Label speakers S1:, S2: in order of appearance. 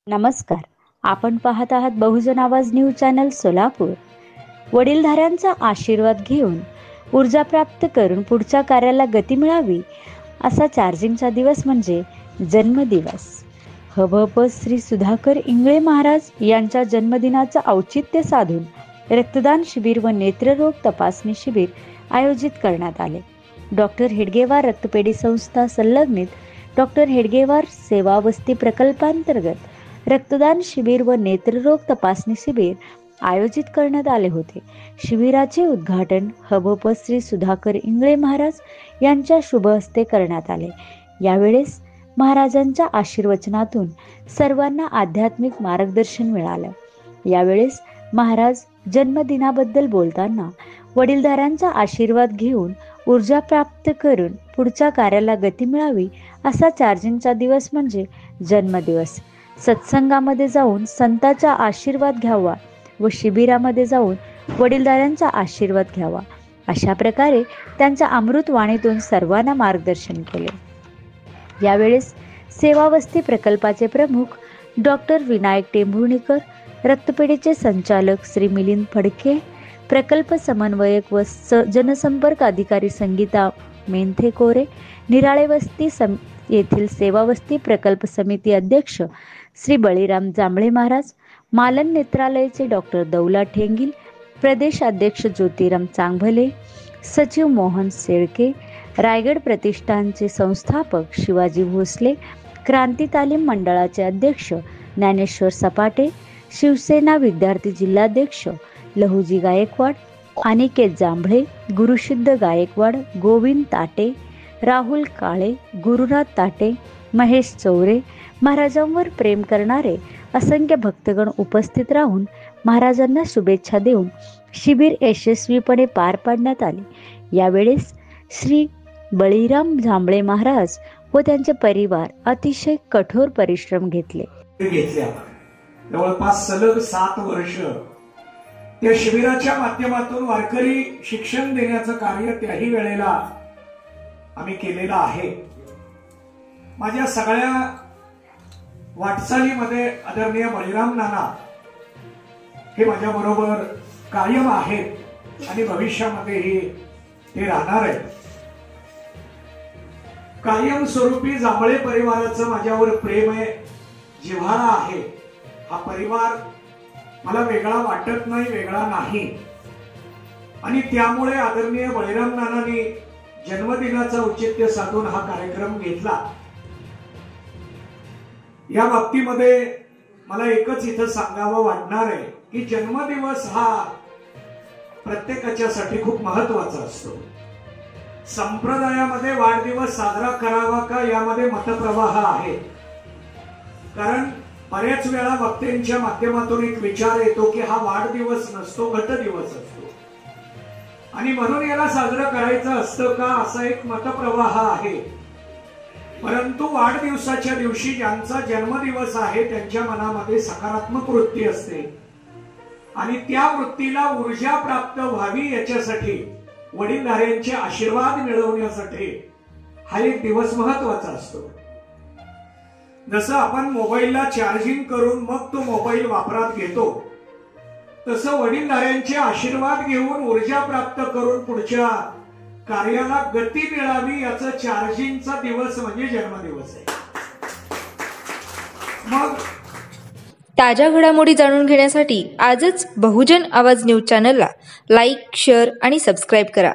S1: नमस्कार. आपण पाहत आहात बहुजन आवाज न्यूज चॅनल सोलापूर. वडीलधाऱ्यांचा आशीर्वाद घेऊन ऊर्जा प्राप्त करून पुढच्या कार्याला गती मिळावी असा चार्जिंगचा दिवस म्हणजे जन्मदिवस. हभप श्री सुधाकर इंगळे महाराज यांच्या जन्मदिनाचं औचित्य साधून रक्तदान शिबिर व नेत्ररोग तपासणी शिबिर आयोजित करण्यात आले. डॉक्टर हेडगेवार रक्तपेढी संस्था संलग्नित डॉक्टर हेडगेवार सेवावस्ती प्रकल्पांतर्गत रक्तदान शिबिर व नेत्ररोग तपासणी शिबिर आयोजित करण्यात आले होते. शिबिराचे उद्घाटन हभप श्री सुधाकर इंगळे महाराज यांच्या शुभ हस्ते करण्यात आले. यावेळेस महाराजांच्या आशीर्वचनातून सर्वांना आध्यात्मिक मार्गदर्शन मिळालं. यावेळेस महाराज जन्मदिनाबद्दल बोलताना वडीलधाऱ्यांचा आशीर्वाद घेऊन ऊर्जा प्राप्त करून पुढच्या कार्याला गती मिळावी असा चार्जिंगचा दिवस म्हणजे जन्मदिवस. सत्संगामध्ये जाऊन संतांचा आशीर्वाद घ्यावा व शिबिरामध्ये जाऊन वडीलधाऱ्यांचा आशीर्वाद घ्यावा अशा प्रकारे त्यांच्या अमृतवाणीतून सर्वांना मार्गदर्शन केले. यावेळेस सेवावस्ती प्रकल्पाचे प्रमुख डॉक्टर विनायक टेंभुर्णीकर, रक्तपेढीचे संचालक श्री मिलिंद फडके, प्रकल्प समन्वयक व जनसंपर्क अधिकारी संगीता मेंथेकोरे, निराळेवस्ती येथील सेवावस्ती प्रकल्प समिती अध्यक्ष श्री बळीराम जांभळे महाराज, मालन नेत्रालयाचे डॉक्टर दौला ठेंगील, प्रदेश अध्यक्ष ज्योतिराम चांगभले, सचिव मोहन शेळके, रायगड प्रतिष्ठानचे संस्थापक शिवाजी भोसले, क्रांती तालीम मंडळाचे अध्यक्ष ज्ञानेश्वर सपाटे, शिवसेना विद्यार्थी जिल्हाध्यक्ष लहुजी गायकवाड, अनिकेत जांभळे, गुरुसिद्ध गायकवाड, गोविंद ताटे, राहुल काळे, गुरुनाथ ताटे, महेश चौरे, महाराजांवर प्रेम करणारे असंख्य भक्तगण उपस्थित राहून महाराजांना शुभेच्छा देऊन शिबिर यशस्वीपणे पार पाडण्यात आले. यावेळेस श्री बळीराम जांभळे महाराज व त्यांचे परिवार अतिशय कठोर परिश्रम घेतले.
S2: जवळपास सलग 7 वर्ष त्या शिबिराच्या माध्यमातून वारकरी शिक्षण देण्याचं कार्य त्याही वेळेला आम्ही केलेलं आहे. माझ्या सगळ्या वाटचालीमध्ये आदरणीय बळीराम नाना हे माझ्या बरोबर कायम आहेत आणि भविष्यामध्येही ते राहणार आहेत. कायम स्वरूपी जांभळे परिवाराचं माझ्यावर प्रेम आहे, जिव्हाळा आहे. हा परिवार मला वेगळा वाटत नाही, वेगळा नाही. आणि त्यामुळे आदरणीय बळीराम नानांनी जन्मदिनाचा औचित्य साधून हा कार्यक्रम घेतला. या बाबतीमध्ये मला एकच इथं सांगावं वाटणार आहे की जन्मदिवस हा प्रत्येकाच्यासाठी खूप महत्वाचा असतो. संप्रदायामध्ये वाढदिवस साजरा करावा का यामध्ये मतप्रवाह आहे. कारण बऱ्याच वेळा वक्त्यांच्या माध्यमातून एक विचार येतो की हा वाढदिवस नसतो, घटदिवस असतो आणि म्हणून याला साजरं करायचं असतं का असा एक मतप्रवाह आहे. परंतु वाढदिवसाच्या दिवशी ज्यांचा जन्मदिवस आहे त्यांच्या मनामध्ये सकारात्मक वृत्ती असते आणि त्या वृत्तीला ऊर्जा प्राप्त व्हावी याच्यासाठी वडीलधाऱ्यांचे आशीर्वाद मिळवण्यासाठी हा एक दिवस महत्वाचा असतो. जसं आपण मोबाईलला चार्जिंग करून मग तो मोबाईल वापरात घेतो तसं वडीलधाऱ्यांचे आशीर्वाद घेऊन ऊर्जा प्राप्त करून पुढच्या कार्याला गती मिळावी याचं चार्जिंगचा दिवस म्हणजे जन्मदिवस आहे. मग
S3: ताज्या घडामोडी जाणून घेण्यासाठी आजच बहुजन आवाज न्यूज चॅनलला लाईक, शेअर आणि सबस्क्राईब करा.